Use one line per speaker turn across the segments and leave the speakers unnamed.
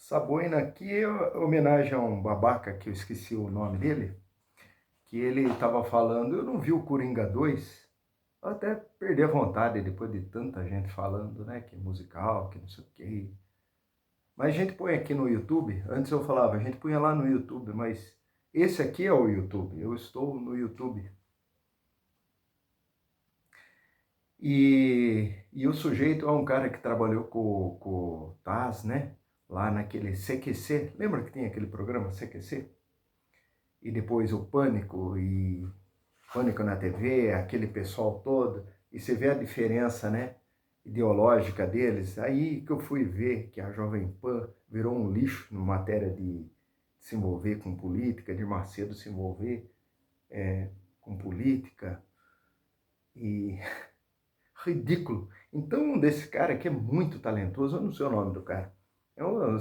Essa boina aqui é homenagem a um babaca que eu esqueci o nome dele, que ele estava falando, eu não vi o Coringa 2, eu até perdi a vontade depois de tanta gente falando, né, que é musical, que não sei o quê. Mas a gente põe aqui no YouTube, antes eu falava, a gente punha lá no YouTube, mas esse aqui é o YouTube, eu estou no YouTube. E o sujeito é um cara que trabalhou com o Taz, né? Lá naquele CQC. Lembra que tinha aquele programa CQC? E depois o Pânico e Pânico na TV, aquele pessoal todo. E você vê a diferença, né? Ideológica deles. Aí que eu fui ver que a Jovem Pan virou um lixo na matéria de se envolver com política, de Macedo se envolver com política. E ridículo. Então, um desse cara que é muito talentoso, eu não sei o nome do cara.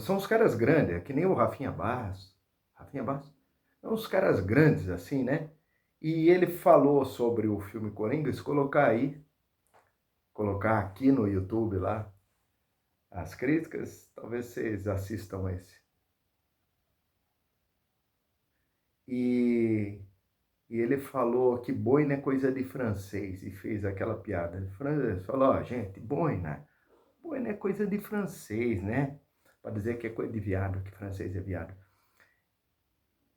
São os caras grandes, é que nem o Rafinha Barros. Rafinha Barros? São os caras grandes, assim, né? E ele falou sobre o filme Coringa, se colocar aí, colocar aqui no YouTube lá, as críticas, talvez vocês assistam esse. E, e ele falou que boina é coisa de francês, e fez aquela piada. Ele falou, ó, gente, boina. Boina é coisa de francês, né? Para dizer que é coisa de viado, que francês é viado.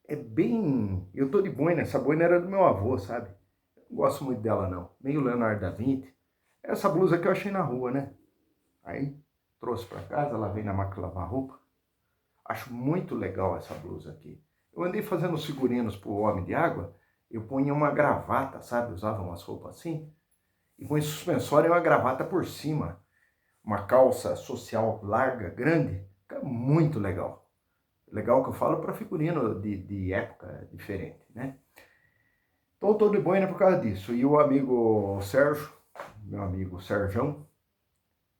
É bem... Eu tô de boina, essa boina era do meu avô, sabe? Não gosto muito dela, não. Meio Leonardo da Vinci. Essa blusa que eu achei na rua, né? Aí, trouxe para casa, lavei na máquina de lavar roupa. Acho muito legal essa blusa aqui. Eu andei fazendo os figurinos pro Homem de Água, eu punha uma gravata, sabe? Usava umas roupas assim. E com esse suspensório e uma gravata por cima. Uma calça social larga, grande, fica muito legal. Legal que eu falo para figurino de época diferente, né? Então, tô de boina por causa disso. E o amigo Sérgio, meu amigo Sérgio,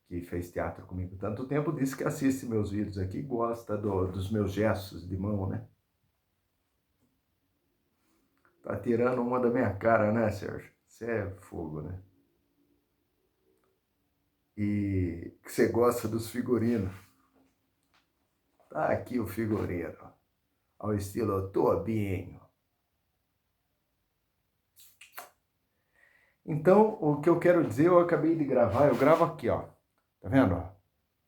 que fez teatro comigo tanto tempo, disse que assiste meus vídeos aqui e gosta dos meus gestos de mão, né? Tá tirando uma da minha cara, né, Sérgio? Você é fogo, né? E que você gosta dos figurinos. Tá aqui o figurino, ao estilo Tobinho. Então, o que eu quero dizer, eu acabei de gravar, eu gravo aqui, ó. Tá vendo?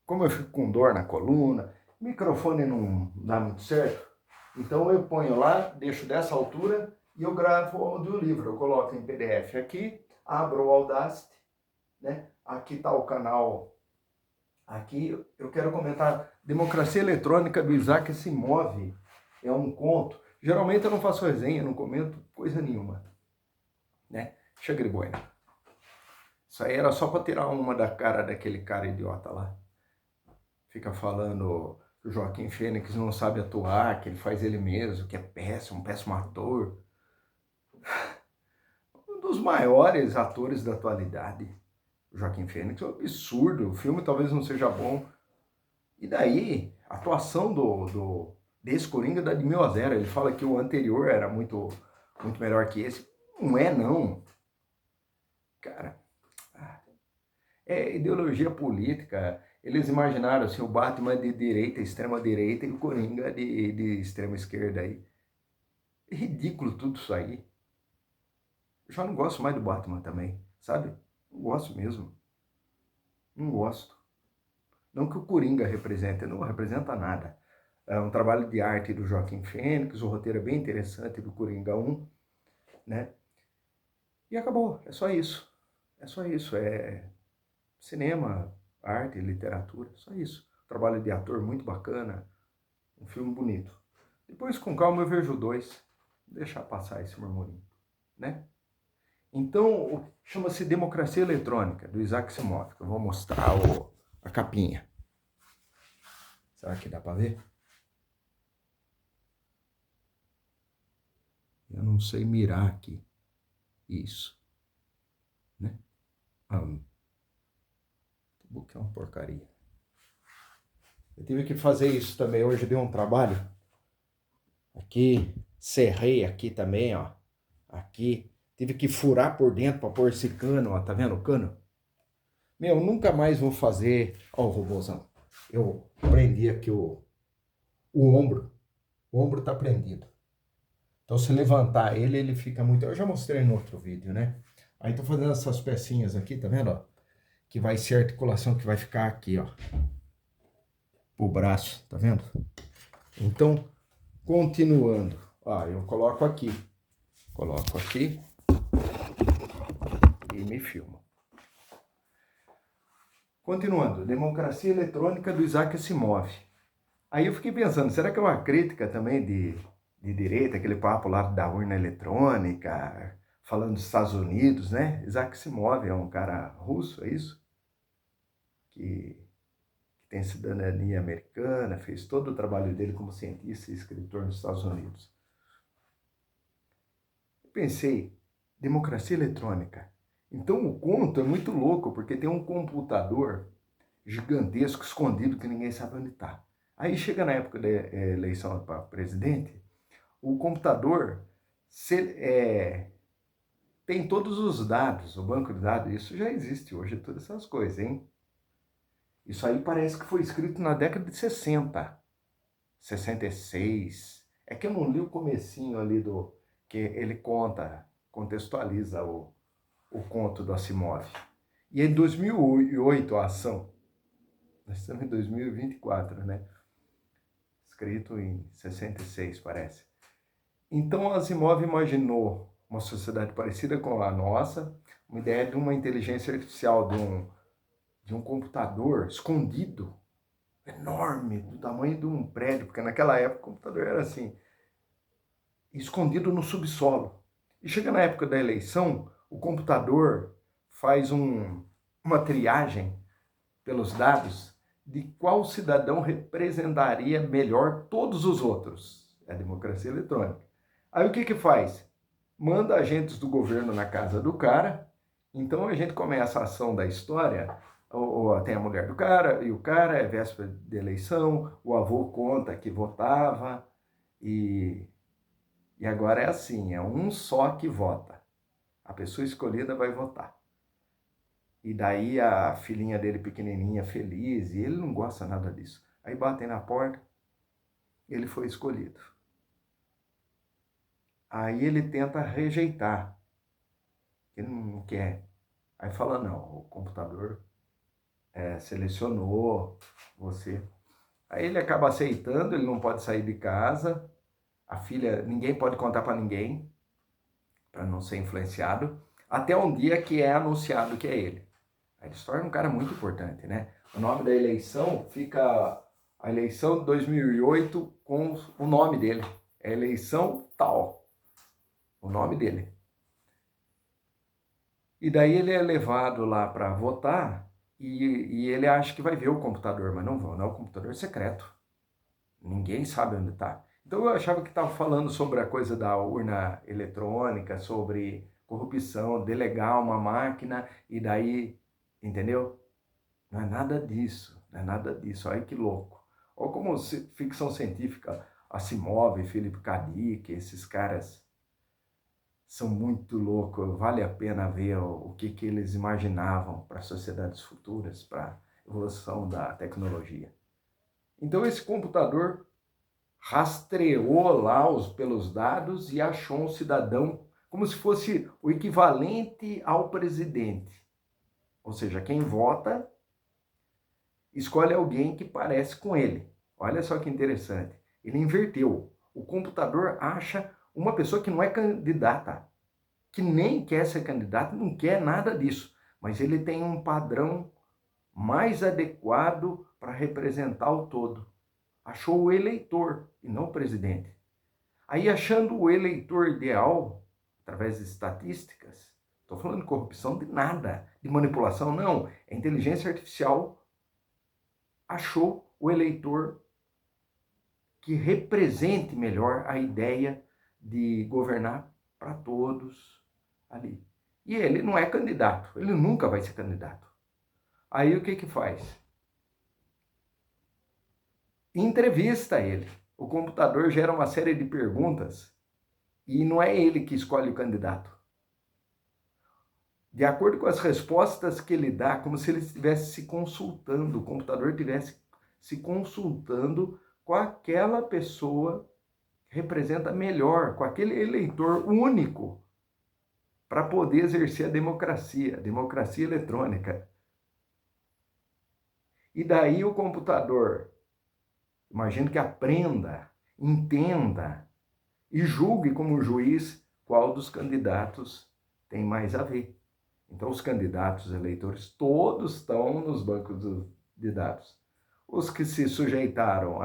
Como eu fico com dor na coluna, o microfone não dá muito certo, então eu ponho lá, deixo dessa altura e eu gravo o audiolivro. Eu coloco em PDF aqui, abro o Audacity, né? Aqui tá o canal. Aqui eu quero comentar Democracia Eletrônica do Isaac Asimov. É um conto. Geralmente eu não faço resenha, não comento coisa nenhuma, né? Chega de boina. Isso aí era só para tirar uma da cara daquele cara idiota lá. Fica falando que o Joaquim Fênix não sabe atuar, que ele faz ele mesmo, que é péssimo, um péssimo ator. Um dos maiores atores da atualidade. O Joaquim Fênix é um absurdo. O filme talvez não seja bom. E daí, a atuação desse Coringa dá de 1000 a 0. Ele fala que o anterior era muito melhor que esse. Não é, não. Cara, é ideologia política. Eles imaginaram assim, o Batman de direita, extrema direita, e o Coringa de extrema esquerda aí. É ridículo tudo isso aí. Eu já não gosto mais do Batman também, sabe? Não gosto mesmo. Não gosto. Não que o Coringa represente, não representa nada. É um trabalho de arte do Joaquim Fênix, o roteiro é bem interessante do Coringa 1, né? E acabou, é só isso. É só isso, é cinema, arte, literatura, só isso. Trabalho de ator muito bacana, um filme bonito. Depois, com calma, eu vejo o 2, deixar passar esse murmurinho, né? Então, chama-se Democracia Eletrônica, do Isaac Asimov, que eu vou mostrar a capinha. Será que dá para ver? Eu não sei mirar aqui. Isso. Né? O que é uma porcaria. Eu tive que fazer isso também. Hoje deu um trabalho. Aqui, serrei aqui também, ó. Aqui. Tive que furar por dentro para pôr esse cano, ó. Tá vendo o cano? Meu, nunca mais vou fazer... Ó o robôzão. Eu prendi aqui o o ombro está prendido. Então, se levantar ele, ele fica muito... Eu já mostrei no outro vídeo, né? Aí, tô fazendo essas pecinhas aqui, tá vendo, ó? Que vai ser a articulação que vai ficar aqui, ó. O braço, tá vendo? Então, continuando. Ó, eu coloco aqui e me filmo. Continuando, Democracia Eletrônica do Isaac Asimov. Aí eu fiquei pensando, será que é uma crítica também de direita, aquele papo lá da urna eletrônica, falando dos Estados Unidos, né? Isaac Asimov é um cara russo, é isso? Que tem cidadania americana, fez todo o trabalho dele como cientista e escritor nos Estados Unidos. Eu pensei, democracia eletrônica. Então o conto é muito louco, porque tem um computador gigantesco, escondido, que ninguém sabe onde está. Aí chega na época da eleição para presidente, o computador tem todos os dados, o banco de dados, isso já existe hoje, todas essas coisas, hein? Isso aí parece que foi escrito na década de 60, 66. É que eu não li o comecinho ali que ele contextualiza o conto do Asimov. E em 2008 a ação, nós estamos em 2024, né? Escrito em 66, parece. Então Asimov imaginou uma sociedade parecida com a nossa, uma ideia de uma inteligência artificial, de um computador escondido, enorme, do tamanho de um prédio, porque naquela época o computador era assim, escondido no subsolo. E chega na época da eleição, o computador faz uma triagem pelos dados de qual cidadão representaria melhor todos os outros. É a democracia eletrônica. Aí o que faz? Manda agentes do governo na casa do cara, então a gente começa a ação da história, tem a mulher do cara, e o cara é véspera de eleição, o avô conta que votava, e agora é assim, é um só que vota. A pessoa escolhida vai votar. E daí a filhinha dele pequenininha, feliz, e ele não gosta nada disso. Aí batem na porta, ele foi escolhido. Aí ele tenta rejeitar, ele não quer. Aí fala, não, o computador selecionou você. Aí ele acaba aceitando, ele não pode sair de casa, a filha, ninguém pode contar para ninguém, para não ser influenciado, até um dia que é anunciado que é ele. Aí ele se torna um cara muito importante, né? O nome da eleição fica a eleição de 2008 com o nome dele. É eleição tal, o nome dele. E daí ele é levado lá para votar e ele acha que vai ver o computador, mas não vão, não, o computador é secreto. Ninguém sabe onde está. Então eu achava que estava falando sobre a coisa da urna eletrônica, sobre corrupção, delegar uma máquina e daí, entendeu? Não é nada disso, não é nada disso. Olha que louco. Olha como ficção científica, Asimov, Philip K. Dick, esses caras são muito loucos. Vale a pena ver o que eles imaginavam para sociedades futuras, para a evolução da tecnologia. Então esse computador rastreou lá pelos dados e achou um cidadão como se fosse o equivalente ao presidente. Ou seja, quem vota escolhe alguém que parece com ele. Olha só que interessante. Ele inverteu. O computador acha uma pessoa que não é candidata, que nem quer ser candidata, não quer nada disso, mas ele tem um padrão mais adequado para representar o todo. Achou o eleitor e não o presidente. Aí, achando o eleitor ideal, através de estatísticas, estou falando de corrupção de nada, de manipulação, não. É inteligência artificial achou o eleitor que represente melhor a ideia de governar para todos ali. E ele não é candidato, ele nunca vai ser candidato. Aí o que faz? Entrevista ele. O computador gera uma série de perguntas e não é ele que escolhe o candidato. De acordo com as respostas que ele dá, como se ele estivesse se consultando, o computador estivesse se consultando com aquela pessoa que representa melhor, com aquele eleitor único, para poder exercer a democracia eletrônica. E daí o computador, imagino que aprenda, entenda e julgue como juiz qual dos candidatos tem mais a ver. Então, os candidatos eleitores todos estão nos bancos de dados. Os que se sujeitaram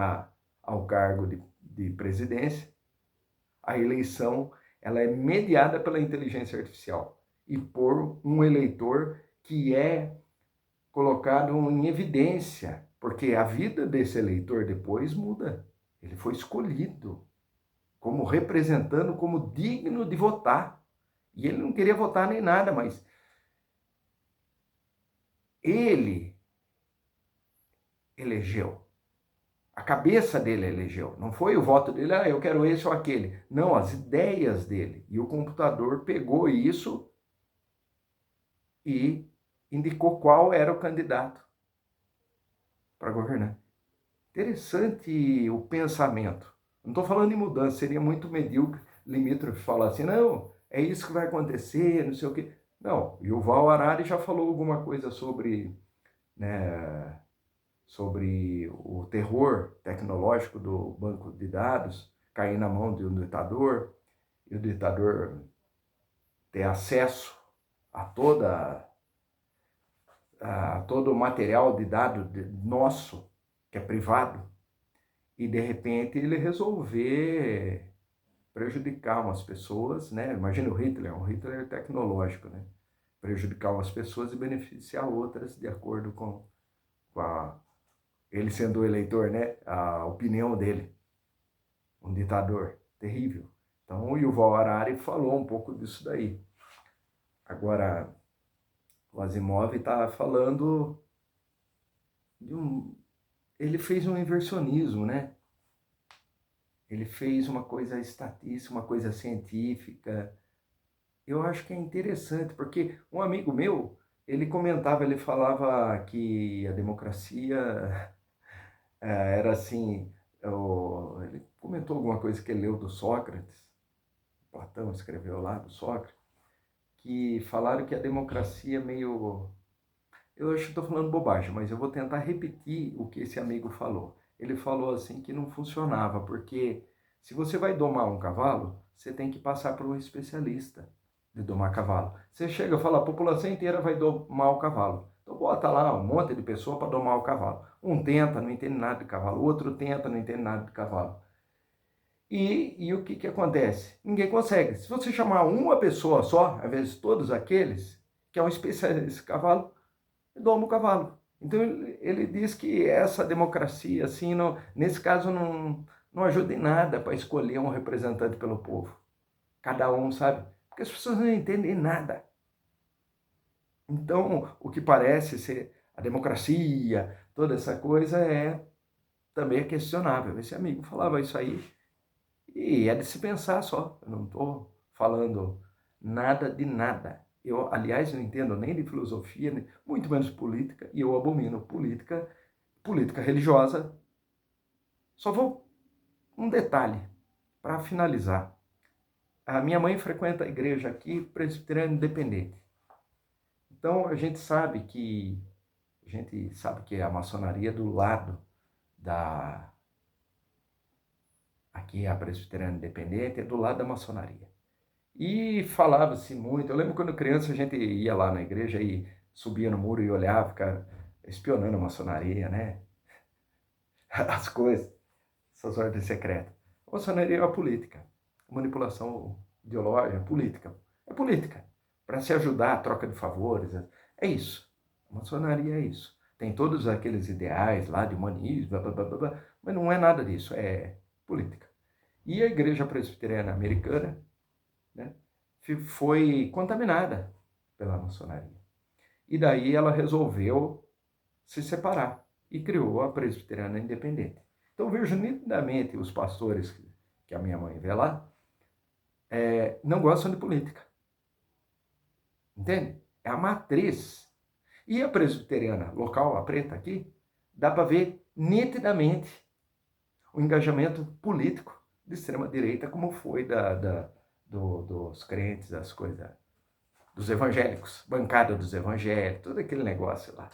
ao cargo de presidência, a eleição ela é mediada pela inteligência artificial e por um eleitor que é colocado em evidência, porque a vida desse eleitor depois muda. Ele foi escolhido como representando, como digno de votar. E ele não queria votar nem nada, mas ele elegeu. A cabeça dele elegeu. Não foi o voto dele, eu quero esse ou aquele. Não, as ideias dele. E o computador pegou isso e indicou qual era o candidato para governar. Interessante o pensamento. Não estou falando em mudança, seria muito medíocre, limítrofe falar assim, não, é isso que vai acontecer, não sei o quê. Não, e o Yuval Harari já falou alguma coisa sobre, né, sobre o terror tecnológico do banco de dados cair na mão de um ditador, e o ditador ter acesso a todo o material de dado nosso, que é privado, e de repente ele resolver prejudicar umas pessoas, né? Imagina o Hitler, um Hitler tecnológico, né? Prejudicar umas pessoas e beneficiar outras de acordo com ele sendo o eleitor, né? A opinião dele. Um ditador terrível. Então o Yuval Harari falou um pouco disso daí. Agora, o Asimov está falando de ele fez um inversionismo, né? Ele fez uma coisa estatística, uma coisa científica. Eu acho que é interessante, porque um amigo meu, ele comentava, ele falava que a democracia era assim, ele comentou alguma coisa que ele leu do Sócrates, Platão escreveu lá do Sócrates, que falaram que a democracia é meio... Eu acho que estou falando bobagem, mas eu vou tentar repetir o que esse amigo falou. Ele falou assim que não funcionava, porque se você vai domar um cavalo, você tem que passar por um especialista de domar cavalo. Você chega e fala, a população inteira vai domar o cavalo. Então bota lá um monte de pessoa para domar o cavalo. Um tenta, não entende nada de cavalo. O outro tenta, não entende nada de cavalo. E o que acontece? Ninguém consegue. Se você chamar uma pessoa só, às vezes todos aqueles, que é um especialista de cavalo, doma o cavalo. Então ele diz que essa democracia, assim, não, nesse caso, não ajuda em nada para escolher um representante pelo povo. Cada um, sabe? Porque as pessoas não entendem nada. Então, o que parece ser a democracia, toda essa coisa, também é questionável. Esse amigo falava isso aí e é de se pensar só. Eu não estou falando nada de nada. Eu, aliás, não entendo nem de filosofia, muito menos política, e eu abomino política religiosa. Só vou um detalhe para finalizar. A minha mãe frequenta a igreja aqui, presbiteriana independente. Então a gente sabe que a maçonaria é do lado da aqui a presbiteriana independente é do lado da maçonaria. E falava-se muito. Eu lembro quando criança a gente ia lá na igreja e subia no muro e olhava, ficava espionando a maçonaria, né? As coisas, essas ordens secretas. A maçonaria é uma política, manipulação ideológica, política. É política. Para se ajudar, a troca de favores. É isso. A maçonaria é isso. Tem todos aqueles ideais lá de humanismo, blá, blá, blá, blá, mas não é nada disso, é política. E a igreja presbiteriana americana, né, foi contaminada pela maçonaria. E daí ela resolveu se separar e criou a presbiteriana independente. Então vejo nitidamente os pastores que a minha mãe vê lá, não gostam de política. Entende? É a matriz. E a presbiteriana local, a preta aqui, dá para ver nitidamente. o engajamento político de extrema-direita, como foi dos crentes, das coisas, dos evangélicos, bancada dos evangélicos, todo aquele negócio lá.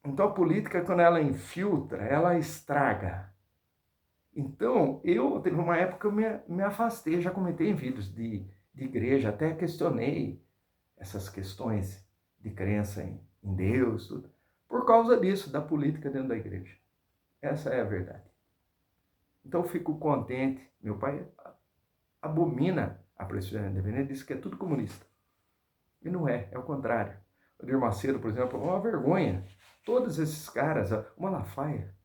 Então a política, quando ela infiltra, ela estraga. Então, teve uma época que eu me afastei, já comentei em vídeos de igreja, até questionei essas questões de crença em Deus, tudo, por causa disso, da política dentro da igreja. Essa é a verdade. Então eu fico contente. Meu pai abomina a presbiteriana independente, diz que é tudo comunista. E não é, é o contrário. O Edir Macedo, por exemplo, é uma vergonha. Todos esses caras, o Malafaia.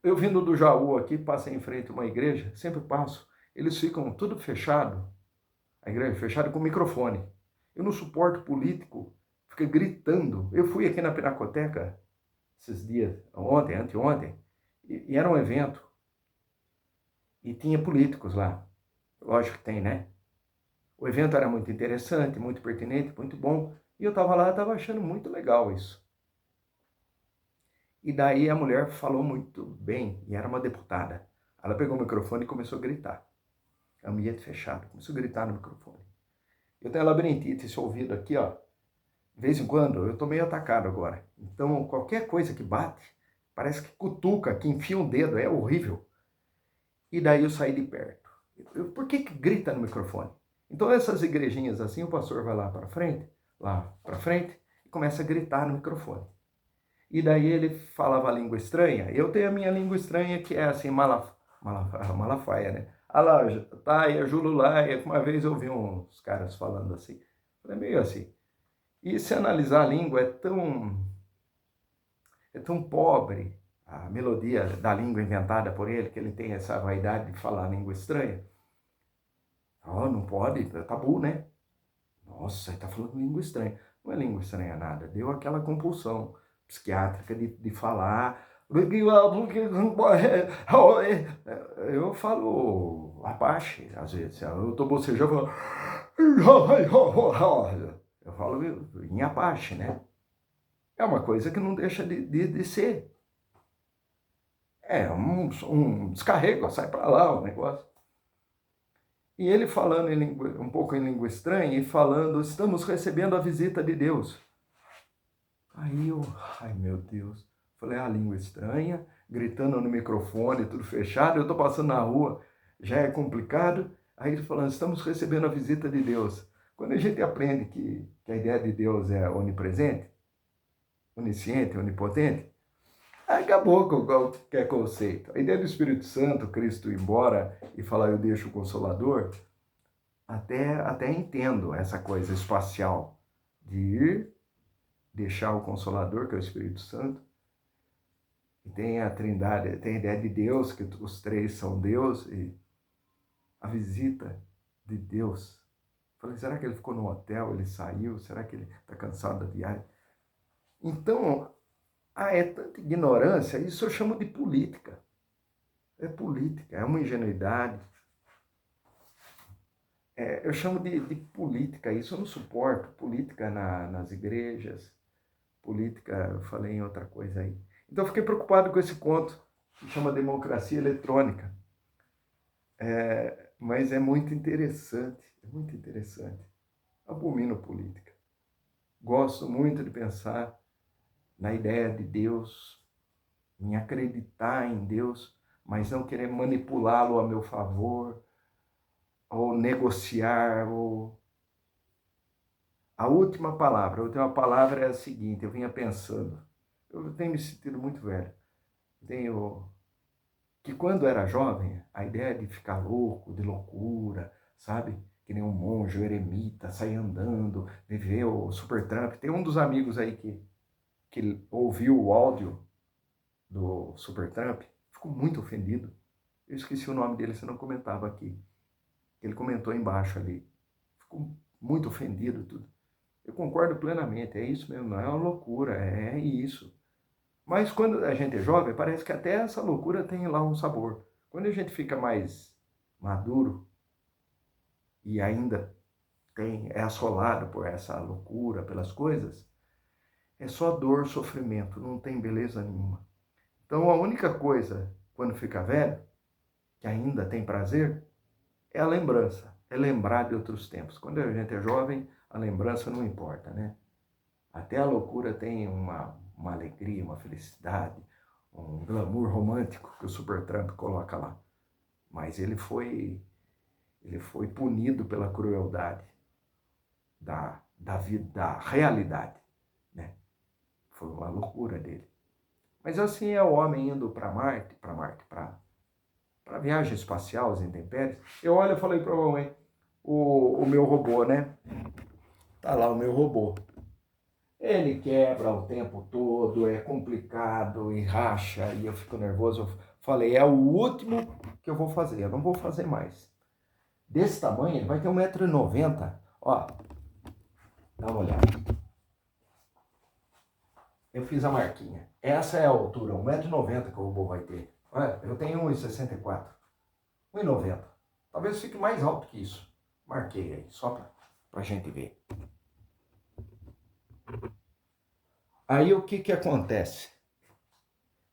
Eu vindo do Jaú aqui, passei em frente a uma igreja, sempre passo, eles ficam tudo fechado, a igreja fechada com microfone. Eu não suporto político, fica gritando. Eu fui aqui na Pinacoteca esses dias, ontem, anteontem, e era um evento. E tinha políticos lá. Lógico que tem, né? O evento era muito interessante, muito pertinente, muito bom. E eu estava lá, estava achando muito legal isso. E daí a mulher falou muito bem, e era uma deputada. Ela pegou o microfone e começou a gritar. Ambiente fechado, começou a gritar no microfone. Eu tenho labirintite, esse ouvido aqui, ó. De vez em quando, eu tô meio atacado agora. Então, qualquer coisa que bate, parece que cutuca, que enfia um dedo, é horrível. E daí eu saí de perto. Por que grita no microfone? Então, essas igrejinhas assim, o pastor vai lá para frente, e começa a gritar no microfone. E daí ele falava a língua estranha. Eu tenho a minha língua estranha, que é assim, Malafaia, né? Taia, Jululaia. Uma vez eu ouvi uns caras falando assim. É meio assim. E se analisar a língua, é tão pobre a melodia da língua inventada por ele, que ele tem essa vaidade de falar língua estranha. Oh, não pode, é tabu, né? Nossa, ele está falando língua estranha. Não é língua estranha nada, deu aquela compulsão psiquiátrica de falar. Eu falo Apache, às vezes. Eu tô bocejando, eu falo em Apache, né? É uma coisa que não deixa de ser. É um descarrego, sai para lá o negócio. E ele falando um pouco em língua estranha e falando, estamos recebendo a visita de Deus. Aí eu, ai meu Deus, falei, a língua estranha, gritando no microfone, tudo fechado, eu tô passando na rua, já é complicado. Aí ele falando, estamos recebendo a visita de Deus. Quando a gente aprende que a ideia de Deus é onipresente, onisciente, onipotente, acabou com qualquer conceito. A ideia do Espírito Santo, Cristo ir embora e falar, eu deixo o Consolador, até entendo essa coisa espacial de ir, deixar o Consolador, que é o Espírito Santo, e tem a Trindade, tem a ideia de Deus, que os três são Deus, e a visita de Deus. Falei, será que ele ficou no hotel, ele saiu? Será que ele está cansado da viagem? Então, é tanta ignorância, isso eu chamo de política. É política, é uma ingenuidade. Eu chamo de política, isso eu não suporto. Política nas igrejas, política, eu falei em outra coisa aí. Então eu fiquei preocupado com esse conto, que chama Democracia Eletrônica. Mas é muito interessante, é muito interessante. Abomino política. Gosto muito de pensar na ideia de Deus, em acreditar em Deus, mas não querer manipulá-lo a meu favor, ou negociar, ou... A última palavra é a seguinte, eu vinha pensando, eu tenho me sentido muito velho, que quando era jovem, a ideia de ficar louco, de loucura, sabe? Que nem um monge, um eremita, sair andando, viver o Supertramp. Tem um dos amigos aí que ouviu o áudio do Supertramp, ficou muito ofendido. Eu esqueci o nome dele, você não comentava aqui. Ele comentou embaixo ali. Ficou muito ofendido, tudo. Eu concordo plenamente, é isso mesmo, não é uma loucura, é isso. Mas quando a gente é jovem, parece que até essa loucura tem lá um sabor. Quando a gente fica mais maduro e ainda é assolado por essa loucura, pelas coisas, é só dor, sofrimento, não tem beleza nenhuma. Então a única coisa, quando fica velho, que ainda tem prazer, é a lembrança, é lembrar de outros tempos. Quando a gente é jovem, a lembrança não importa, né? Até a loucura tem uma alegria, uma felicidade, um glamour romântico que o Supertramp coloca lá. Mas ele foi punido pela crueldade da vida, da realidade, né? Foi uma loucura dele. Mas assim é o homem indo para Marte, para viagem espacial, as intempéries. Eu olho e falei para a mamãe, o meu robô, né? Tá lá o meu robô. Ele quebra o tempo todo, é complicado e racha, e eu fico nervoso. Eu falei, é o último que eu vou fazer, eu não vou fazer mais. Desse tamanho, ele vai ter 1,90 m. Ó, dá uma olhada. Eu fiz a marquinha. Essa é a altura, 1,90 m que o robô vai ter. Olha, eu tenho 1,64 m, 1,90 m. Talvez fique mais alto que isso. Marquei aí, só pra gente ver. Aí o que acontece?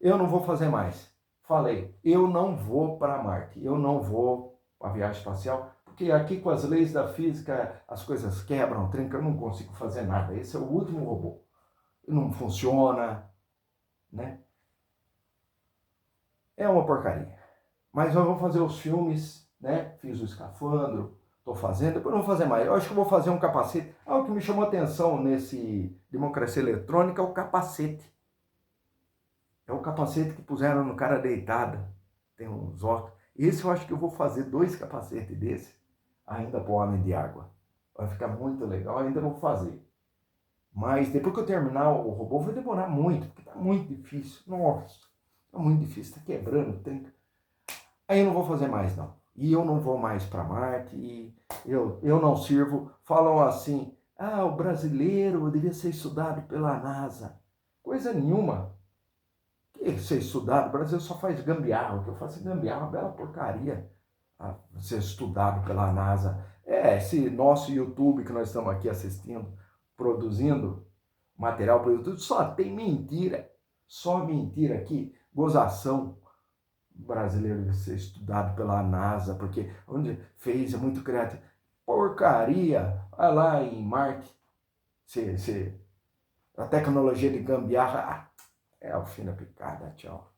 Eu não vou fazer mais. Falei, eu não vou para Marte, eu não vou para a viagem espacial, porque aqui com as leis da física as coisas quebram, trincam, eu não consigo fazer nada. Esse é o último robô. Não funciona, né? É uma porcaria. Mas eu vou fazer os filmes, né? Fiz o Escafandro, estou fazendo, depois não vou fazer mais. Eu acho que eu vou fazer um capacete. O que me chamou a atenção nesse Democracia Eletrônica é o capacete. É o capacete que puseram no cara deitado. Tem uns óculos. Esse eu acho que eu vou fazer 2 capacetes desse, ainda para o Homem de Água. Vai ficar muito legal, ainda vou fazer. Mas depois que eu terminar o robô, vai demorar muito, porque tá muito difícil. Nossa, tá muito difícil, tá quebrando, trinca. Aí eu não vou fazer mais, não. E eu não vou mais para Marte, e eu não sirvo. Falam assim, o brasileiro devia ser estudado pela NASA. Coisa nenhuma. Que ser estudado? O Brasil só faz gambiarra. O que eu faço é gambiarra, uma bela porcaria. Ser estudado pela NASA. Esse nosso YouTube que nós estamos aqui assistindo, produzindo material para o YouTube, só tem mentira. Só mentira aqui. Gozação. O brasileiro deve ser estudado pela NASA, porque onde fez é muito criativo. Porcaria. Vai lá em Marte. A tecnologia de gambiarra é o fim da picada. Tchau.